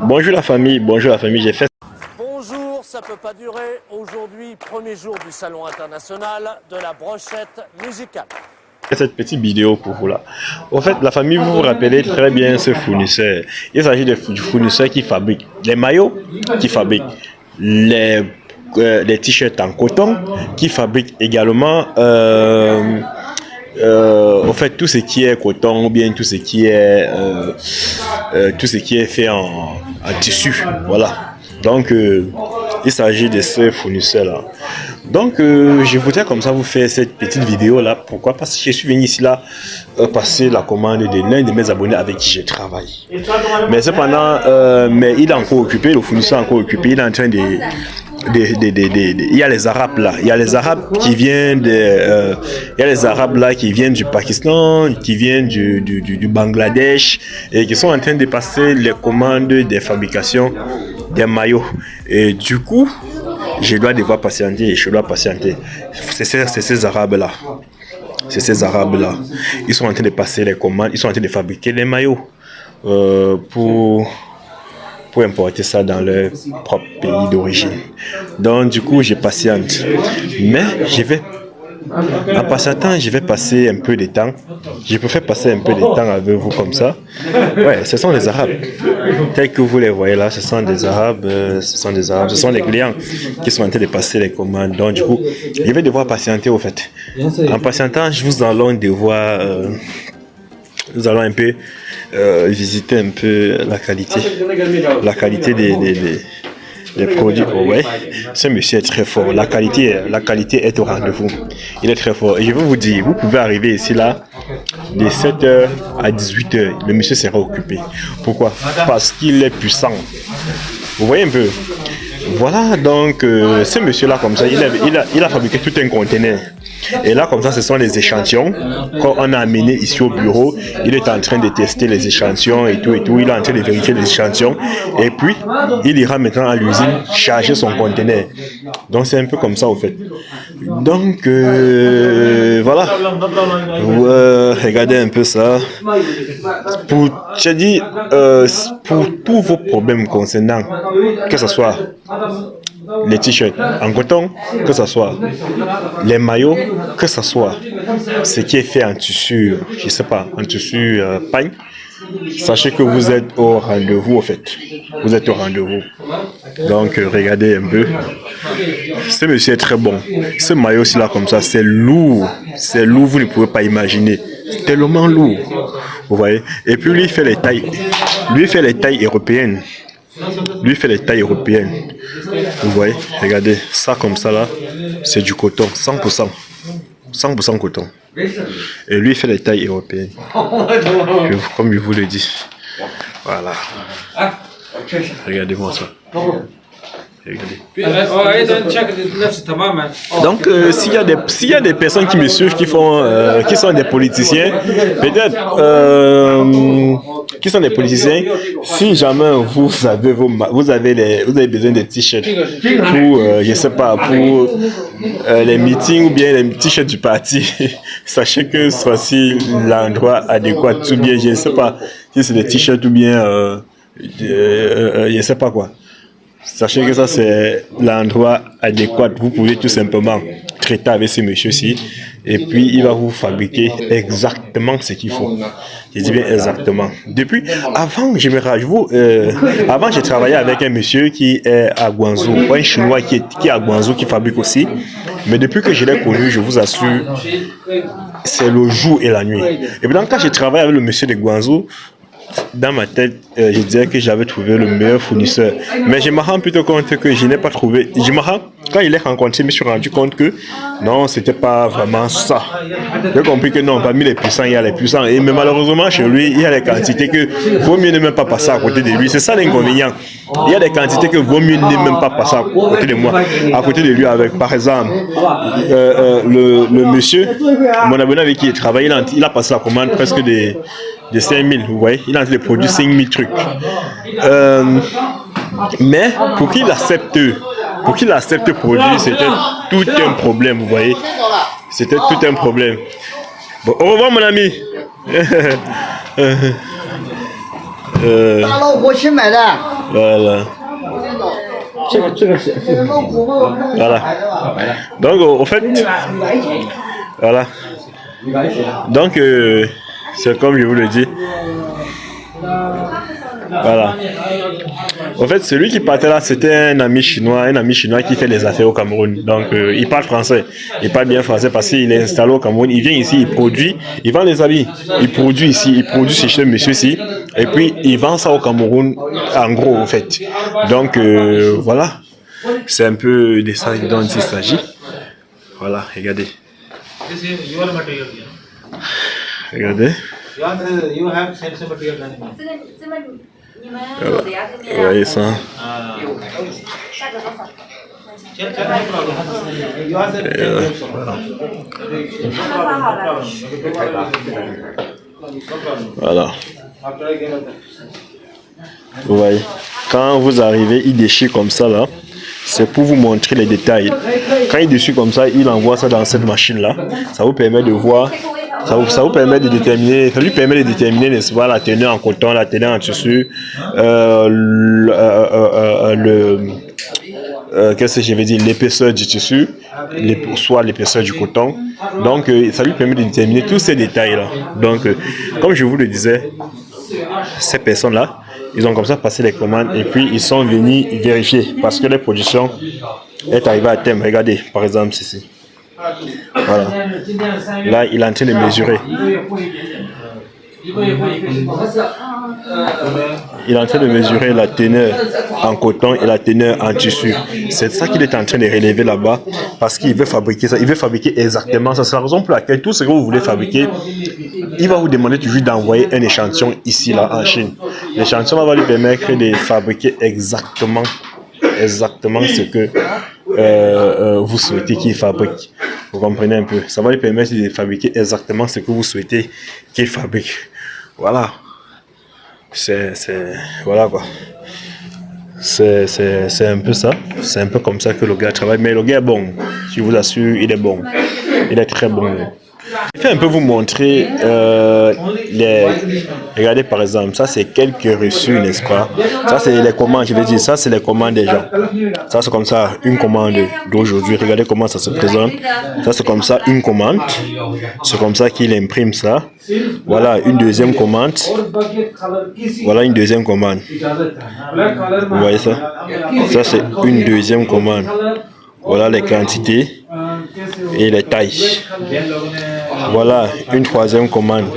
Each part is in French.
Bonjour la famille, j'ai fait Bonjour, ça peut pas durer. Aujourd'hui, premier jour du Salon international de la brochette musicale. cette petite vidéo pour vous là. En fait, la famille, vous vous rappelez très bien ce fournisseur. Il s'agit du fournisseur qui fabrique les maillots, qui fabrique les t-shirts en coton, qui fabrique également en fait tout ce qui est coton ou bien tout ce qui est fait en tissu, voilà. Donc il s'agit de ce fournisseur là. Donc je voudrais comme ça vous faire cette petite vidéo là. Pourquoi? Parce que je suis venu ici là passer la commande de l'un de mes abonnés avec qui je travaille. Mais cependant mais il est encore occupé, le fournisseur est encore occupé, il est en train de il y a les Arabes là, il y a les Arabes qui viennent il y a les Arabes là qui viennent du Pakistan, qui viennent du Bangladesh et qui sont en train de passer les commandes des fabrications des maillots. Et du coup, je dois devoir patienter, C'est ces Arabes là. C'est ces Arabes là. Ils sont en train de passer les commandes, ils sont en train de fabriquer les maillots pour importer ça dans leur propre pays d'origine. Donc du coup, je patiente. Mais en patientant, je vais passer un peu de temps. Je préfère passer un peu de temps avec vous comme ça. Ouais, ce sont les Arabes. Tels que vous les voyez là, ce sont des Arabes, ce sont les clients qui sont en train de passer les commandes. Donc du coup, je vais devoir patienter au fait. En patientant, nous allons un peu visiter un peu la qualité des produits. Oh ouais, ce monsieur est très fort. La qualité est au rendez-vous. Il est très fort. Et je veux vous dire, vous pouvez arriver ici là de 7h à 18h. Le monsieur sera occupé. Pourquoi? Parce qu'il est puissant. Vous voyez un peu? Voilà, donc ce monsieur là comme ça, il a fabriqué tout un conteneur. Et là comme ça, ce sont les échantillons qu'on a amené ici au bureau. Il est en train de tester les échantillons et tout. Il est en train de vérifier les échantillons. Et puis, il ira maintenant à l'usine charger son conteneur. Donc c'est un peu comme ça au fait. Donc voilà. Regardez un peu ça. Pour tous vos problèmes concernant, que ce soit les t-shirts en coton, que ce soit les maillots, que ce soit ce qui est fait en tissu, je sais pas, en tissu pagne, sachez que vous êtes au rendez-vous au fait. Vous êtes au rendez-vous. Donc regardez un peu. Ce monsieur est très bon. Ce maillot aussi là comme ça, c'est lourd. C'est lourd, vous ne pouvez pas imaginer. C'est tellement lourd. Vous voyez? Et puis lui il fait les tailles. Lui il fait les tailles européennes. Vous voyez, regardez, ça comme ça là, c'est du coton, 100%. 100% coton. Et lui, il fait les tailles européennes. Comme je vous le dis. Voilà. Regardez-moi ça. Regardez. Donc, s'il y a des personnes qui me suivent, qui sont des politiciens, peut-être, qui sont des politiciens, si jamais vous avez besoin de t-shirts pour, je sais pas, pour les meetings ou bien les t-shirts du parti, sachez que voici l'endroit adéquat, ou bien, je ne sais pas, si c'est des t-shirts ou bien, je ne sais pas quoi. Sachez que ça c'est l'endroit adéquat. Vous pouvez tout simplement traiter avec ce monsieur-ci et puis il va vous fabriquer exactement ce qu'il faut. Je dis bien exactement. Depuis, avant, avant j'ai travaillé avec un monsieur qui est à Guangzhou, un chinois qui est à Guangzhou qui fabrique aussi. Mais depuis que je l'ai connu, je vous assure, c'est le jour et la nuit. Et puis quand j'ai travaillé avec le monsieur de Guangzhou, dans ma tête, je disais que j'avais trouvé le meilleur fournisseur. Mais je me rends plutôt compte que je n'ai pas trouvé. Quand il est rencontré, je me suis rendu compte que non, c'était pas vraiment ça. J'ai compris que non, parmi les puissants, il y a les puissants. Mais malheureusement, chez lui, il y a des quantités que vaut mieux ne même pas passer à côté de lui. C'est ça l'inconvénient. Il y a des quantités que vaut mieux ne même pas passer à côté de moi, à côté de lui avec, par exemple, le monsieur, mon abonné avec qui il travaille, il a passé la commande presque de 5000, vous voyez, il a produit 5000 trucs. Mais pour qu'il accepte le produit, c'était tout un problème, vous voyez. C'était tout un problème. Bon, au revoir mon ami. 大老婆新买的。Voilà. Voilà. Donc, au fait, voilà. Donc, c'est comme je vous le dis. Voilà. En fait, celui qui partait là, c'était un ami chinois qui fait les affaires au Cameroun. Donc, il parle français. Il parle bien français parce qu'il est installé au Cameroun. Il vient ici, il produit, il vend les habits. Il produit ici, il produit chez ce monsieur-ci. Et puis, il vend ça au Cameroun, en gros, en fait. Donc, voilà. C'est un peu de ça dont il s'agit. Voilà, regardez. Regardez. Vous voyez ça? Voilà. Vous voyez, quand vous arrivez, il déchire comme ça là. C'est pour vous montrer les détails. Quand il déchire comme ça, il envoie ça dans cette machine là. Ça vous permet de voir. Ça vous permet de déterminer, ça lui permet de déterminer, n'est-ce pas, la teneur en coton, la teneur en tissu, qu'est-ce que je vais dire, l'épaisseur du tissu, soit l'épaisseur du coton. Donc, ça lui permet de déterminer tous ces détails-là. Donc, comme je vous le disais, ces personnes-là, ils ont comme ça passé les commandes et puis ils sont venus vérifier parce que la production est arrivée à terme. Regardez, par exemple, ceci. Voilà. Là, il est en train de mesurer. Il est en train de mesurer la teneur en coton et la teneur en tissu. C'est ça qu'il est en train de relever là-bas parce qu'il veut fabriquer ça. Il veut fabriquer exactement ça. C'est la raison pour laquelle tout ce que vous voulez fabriquer, il va vous demander toujours d'envoyer un échantillon ici, là, en Chine. L'échantillon va lui permettre de fabriquer exactement ce que vous souhaitez qu'il fabrique. Vous comprenez un peu? Ça va lui permettre de fabriquer exactement ce que vous souhaitez qu'il fabrique. Voilà. Voilà quoi. C'est un peu ça. C'est un peu comme ça que le gars travaille. Mais le gars est bon. Je vous assure, il est bon. Il est très bon. Je vais un peu vous montrer regardez par exemple, ça c'est quelques reçus, n'est-ce pas? Ça c'est les commandes, je vais dire, ça c'est les commandes des gens. Ça c'est comme ça, une commande d'aujourd'hui. Regardez comment ça se présente. Ça c'est comme ça, une commande. C'est comme ça qu'il imprime ça. Voilà une deuxième commande. Voilà une deuxième commande. Vous voyez ça? Ça c'est une deuxième commande. Voilà les quantités et les tailles. Voilà une troisième commande.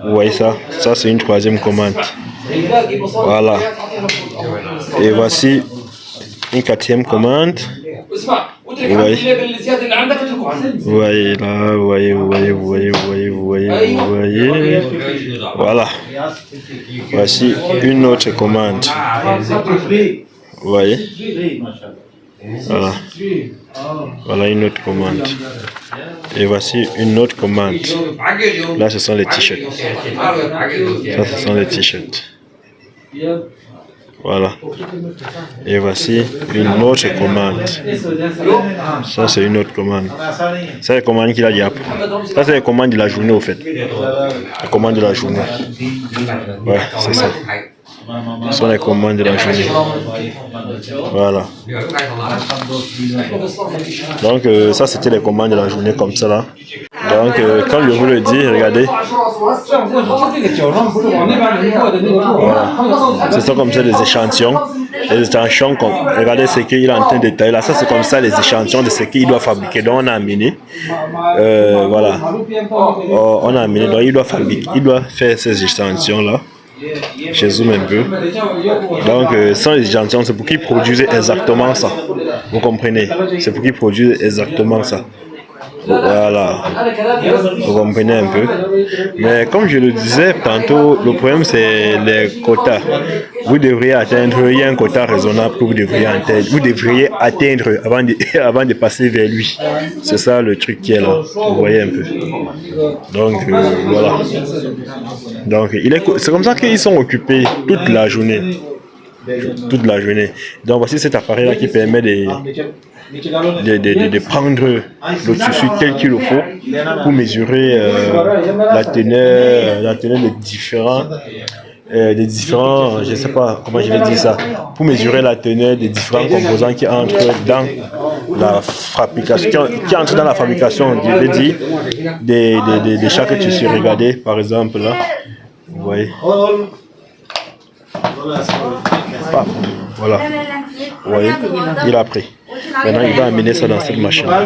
Vous voyez ça? Ça c'est une troisième commande. Voilà. Et voici une quatrième commande. Vous voyez? Vous voyez là, vous voyez. Voilà. Voici une autre commande. Vous voyez? Voilà. Voilà une autre commande. Et voici une autre commande. Là, ce sont les t-shirts. Ça, ce sont les t-shirts. Voilà. Et voici une autre commande. Ça, c'est une autre commande. C'est les commandes qu'il a dit après. Ça, c'est les commandes de la journée, au fait. Les commandes de la journée. Ouais, c'est ça. Ce sont les commandes de la journée. Voilà. Donc ça c'était les commandes de la journée comme ça là. Donc comme je vous le dis, regardez. Voilà. Ce sont comme ça les échantillons. Les échantillons, regardez ce qu'il est en train de tailler là. Ça c'est comme ça les échantillons de ce qu'il doit fabriquer. Donc on a amené. Voilà. On a amené. Donc il doit fabriquer. Il doit faire ces échantillons là. Je zoome un peu. Donc, sans les échantillons, c'est pour qu'ils produisent exactement ça. Vous comprenez? C'est pour qu'ils produisent exactement ça. Voilà. Vous comprenez un peu. Mais comme je le disais tantôt, le problème c'est les quotas. Vous devriez atteindre, il y a un quota raisonnable que vous devriez atteindre avant de passer vers lui. C'est ça le truc qui est là. Vous voyez un peu. Donc voilà. Donc c'est comme ça qu'ils sont occupés toute la journée. Toute la journée. Donc voici cet appareil là qui permet de prendre le tissu tel qu'il le faut pour mesurer la teneur des différents des différents, je ne sais pas comment je vais dire ça, pour mesurer la teneur des différents composants qui entrent dans la fabrication, qui entrent dans la fabrication, je veux dire, de chaque tissu. Regardez, par exemple, là, vous voyez. Hop, voilà. Vous voyez, il a pris. Maintenant, il va amener ça dans cette machine. Voilà.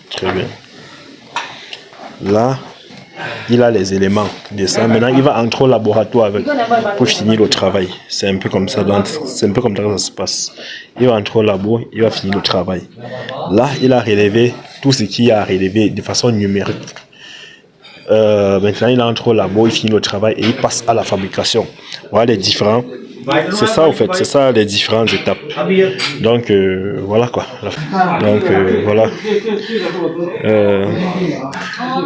Très bien. Là, il a les éléments de ça. Maintenant, il va entrer au laboratoire avec, pour finir le travail. C'est un peu comme ça. C'est un peu comme ça que ça se passe. Il va entrer au labo, il va finir le travail. Là, il a relevé tout ce qu'il a relevé de façon numérique. Maintenant, il entre au labo, il finit le travail et il passe à la fabrication. Voilà les différents. C'est ça, au fait, c'est ça les différentes étapes. Donc, voilà quoi. Donc, voilà.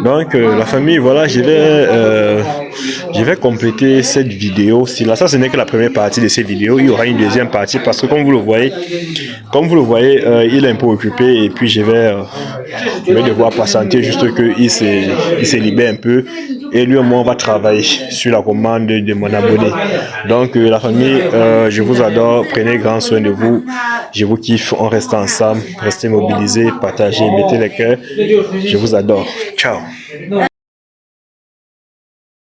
Donc, la famille, voilà, je vais compléter cette vidéo. Si là, ça, ce n'est que la première partie de cette vidéo. Il y aura une deuxième partie parce que, comme vous le voyez, il est un peu occupé et puis je vais devoir patienter juste qu'il se libère un peu. Et lui et moi, on va travailler sur la commande de mon abonné. Donc, la famille, je vous adore. Prenez grand soin de vous. Je vous kiffe. On reste ensemble. Restez mobilisés, partagez, mettez les cœurs. Je vous adore. Ciao.